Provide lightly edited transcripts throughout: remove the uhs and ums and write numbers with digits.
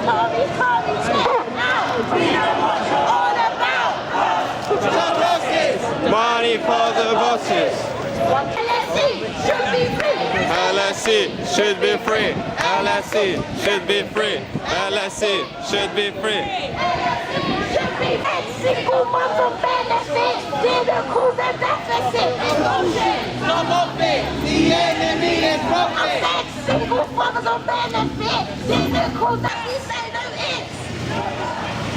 Tories, we know what you're all about. Money for the bosses. LSE should be free. LSE should be free. LSE should be free. LSE should be free. Single mother benefit didn't cause a deficit. No profit, the enemy is profit. Single fathers on benefit didn't cause that. We say no ifs,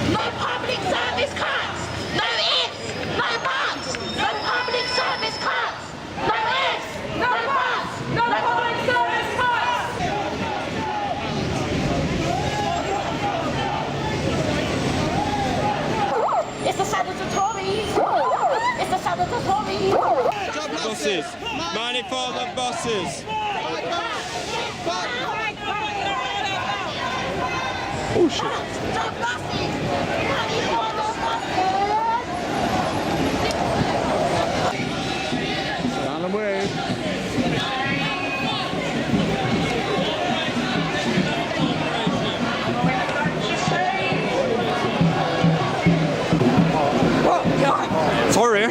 no public service cuts, no ifs, no buts, no public service cuts, no ifs, no buts, no public service cuts. It's the sound of the Tories. It's the sound of the Tories. Bosses. Money for the bosses. Oh shit. Down the way. Sorry.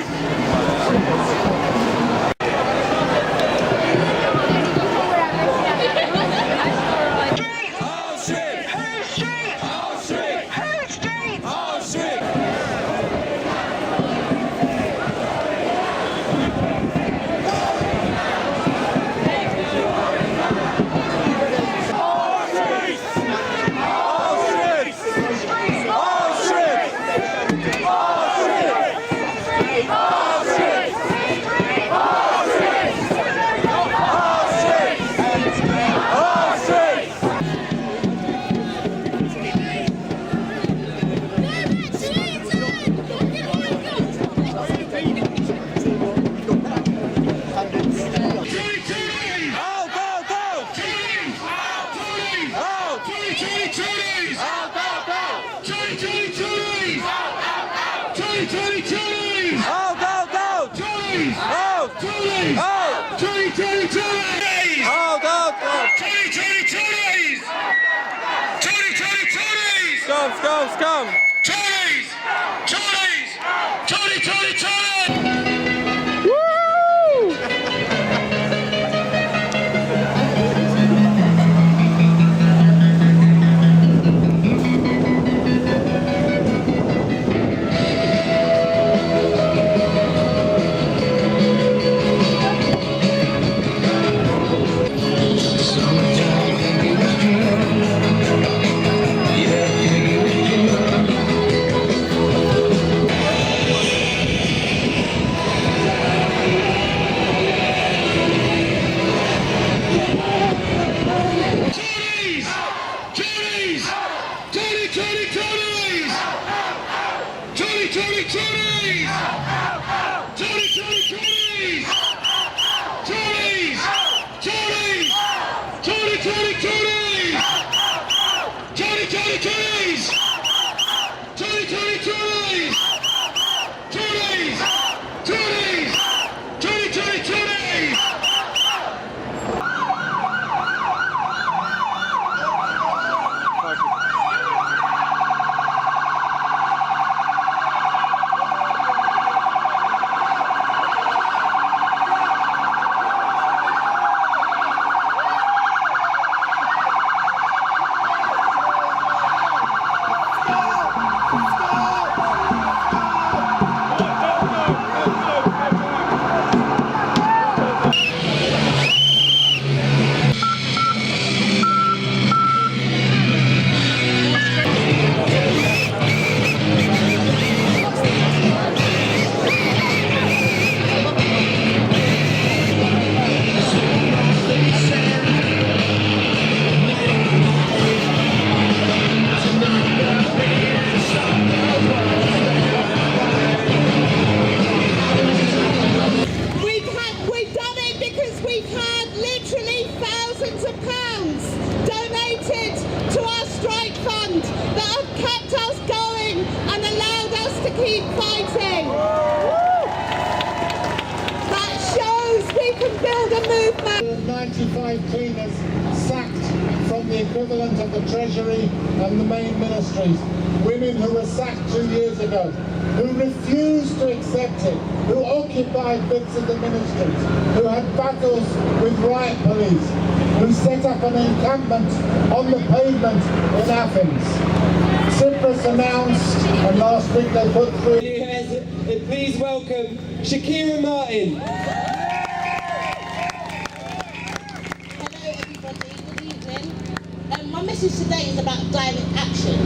Come! Tories! Tories! Tories! keep fighting. That shows we can build a movement. 95 cleaners sacked from the equivalent of the Treasury and the main ministries. Women who were sacked 2 years ago, who refused to accept it, who occupied bits of the ministries, who had battles with riot police, who set up an encampment on the pavement in Athens. Tsipras announced, and last week they put through... Please welcome Shakira Martin. Hello everybody, good evening. My message today is about direct action.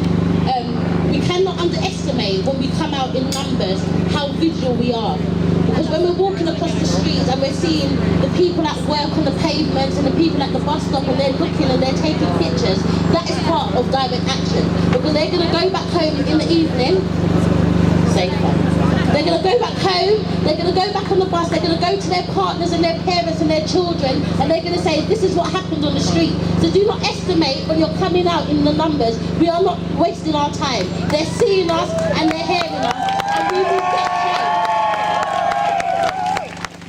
We cannot underestimate when we come out in numbers how visual we are. Because when we're walking across the streets and we're seeing the people at work on the pavements and the people at the bus stop and they're looking and they're taking pictures, that is part of direct action. Because they're going to go back home in the evening, safer. They're going to go back home, they're going to go back on the bus, they're going to go to their partners and their parents and their children, and they're going to say, this is what happened on the street. So do not estimate when you're coming out in the numbers. We are not wasting our time. They're seeing us and they're hearing us, and we will get changed.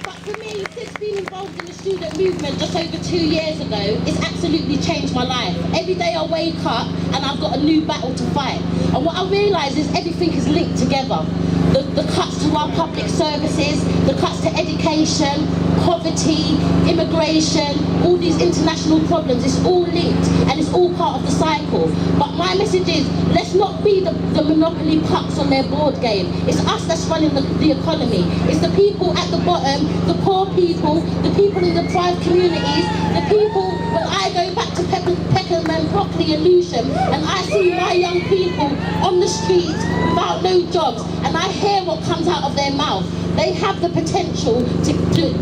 But for me, since being involved in the student movement just over 2 years ago, it's absolutely changed my life. Every day I wake up and I've got a new battle to fight. And what I realise is everything is linked together. The cuts to our public services, the cuts to education, poverty, immigration, all these international problems, it's all linked and it's all part of the cycle. But my message is, let's not be the monopoly pucks on their board game. It's us that's running the economy. It's the people at the bottom, the poor people, the people in the private communities, the people, when I go back to Peckham and Brockley and Lewisham and I see my young people on the streets without no jobs and I hear what comes out of their mouth. They have the potential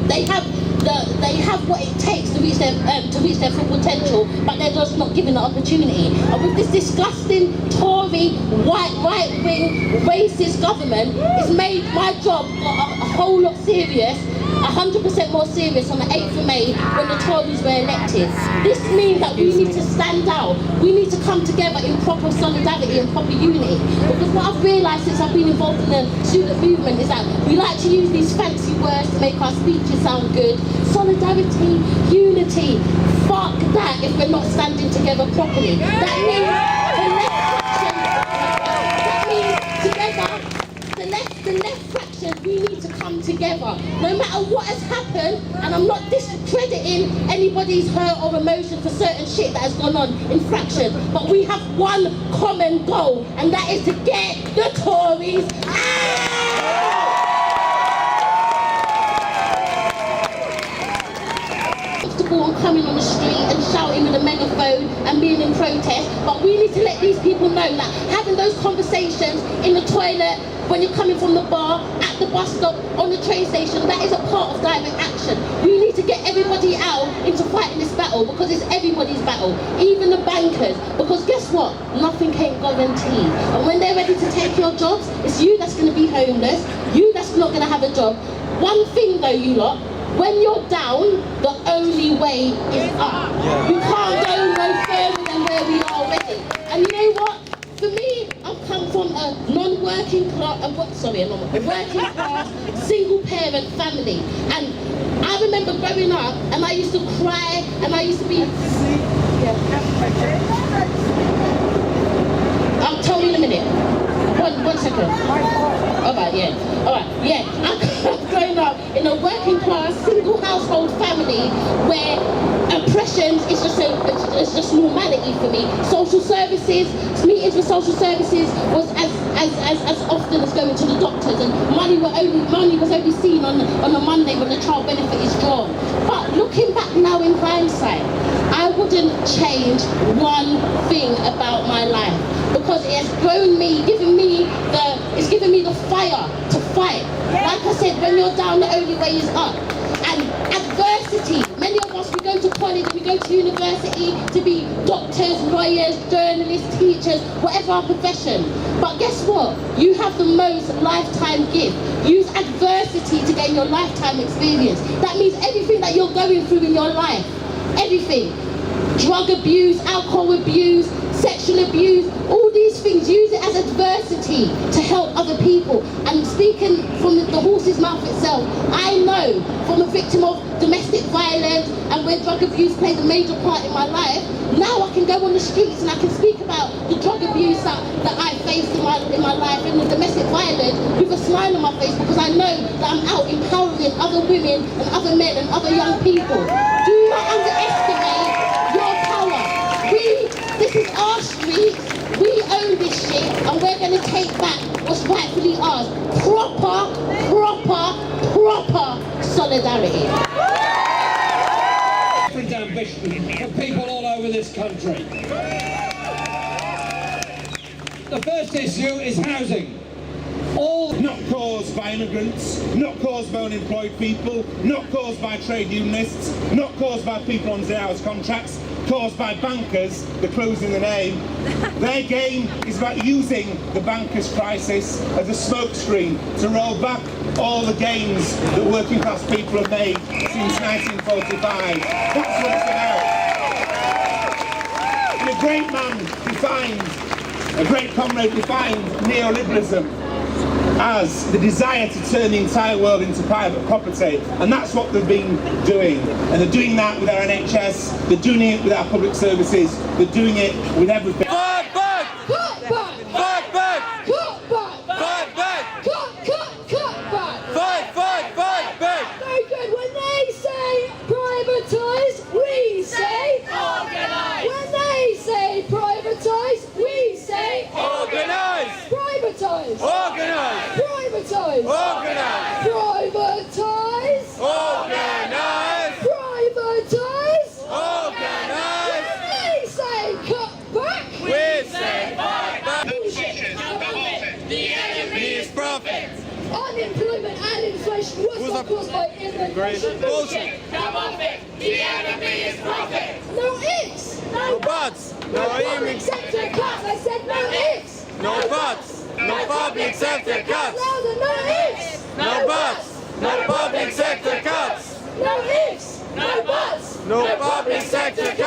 they have what it takes to reach their full potential, but they're just not given the opportunity. And with this disgusting Tory, right-wing, racist government, it's made my job a whole lot serious, 100% more serious on the 8th of May when the Tories were elected. This means that we need to stand out. We need to come together in proper solidarity and proper unity. Because what I've realised since I've been involved in the student movement is that we like to use these fancy words to make our speeches sound good. Solidarity, unity, fuck that if we're not standing together properly. That means the left fraction, we need to come together. No matter what has happened, and I'm not discrediting anybody's hurt or emotion for certain shit that has gone on in fraction, but we have one common goal, and that is to get the Tories out! And coming on the street and shouting with a megaphone and being in protest, but we need to let these people know that having those conversations in the toilet, when you're coming from the bar, at the bus stop, on the train station, that is a part of direct action. We need to get everybody out into fighting this battle because it's everybody's battle, even the bankers, because guess what? Nothing ain't guaranteed. And when they're ready to take your jobs, it's you that's going to be homeless, you that's not going to have a job. One thing though, you lot, when you're down, the only way is up. We can't go no further than where we are already. And you know what? For me, I've come from a non-working class, a working class, single parent family. And I remember growing up, and I used to cry, and I used to be... I'll tell you in a minute. One second. Alright, yeah. Alright, yeah. I'm growing up in a working class, single household family where oppression is just normality for me. Social services, meetings with social services was as often as going to the doctors, and money was only seen on a Monday when the child benefit is drawn. But looking back now in hindsight, I wouldn't change one thing about my life because it has grown me, it's given me the fire to fight. Like I said, when you're down, the only way is up. And adversity, many of us, we go to college, we go to university to be doctors, lawyers, journalists, teachers, whatever our profession. But guess what? You have the most lifetime gift. Use adversity to gain your lifetime experience. That means everything that you're going through in your life, everything. Drug abuse, alcohol abuse, sexual abuse, all these things, use it as adversity to help other people. And speaking from the horse's mouth itself, I know from a victim of domestic violence and where drug abuse played a major part in my life, now I can can go on the streets and I can speak about the drug abuse that I faced in my life and the domestic violence with a smile on my face, because I know that I'm out empowering other women and other men and other young people. Do not underestimate your power. This is our street. We own this shit, and we're going to take back what's rightfully ours. Proper solidarity. Different ambition for people all over this country. The first issue is housing. All Not caused by immigrants, not caused by unemployed people, not caused by trade unionists, not caused by people on 0 hours contracts, caused by bankers, the clues in the name. Their game is about using the bankers' crisis as a smokescreen to roll back all the gains that working class people have made since 1945. That's what it's about. And a great man defined, a great comrade defined neoliberalism as the desire to turn the entire world into private property, and that's what they've been doing. And they're doing that with our NHS, they're doing it with our public services, they're doing it with everything. Fight back! Cut back! Fight back! Cut back! Fight back! Cut back! Fight back! Very good. When they say privatise, we say organise. When they say privatise, we say Organise! privatise. Organise! Privatise. Organise! Privatise. Organise! Privatise. Organise! When they say cut back, We say fight back! The enemy Is profit! unemployment and inflation was not caused by immigration. Bullshit! Come off it. The enemy is profit. No ifs. No buts! No public image! sector cuts. I said no ifs. No buts! No public sector cuts! Louder, no ifs. No buts! No public sector cuts! No ifs. No buts. No public sector cuts!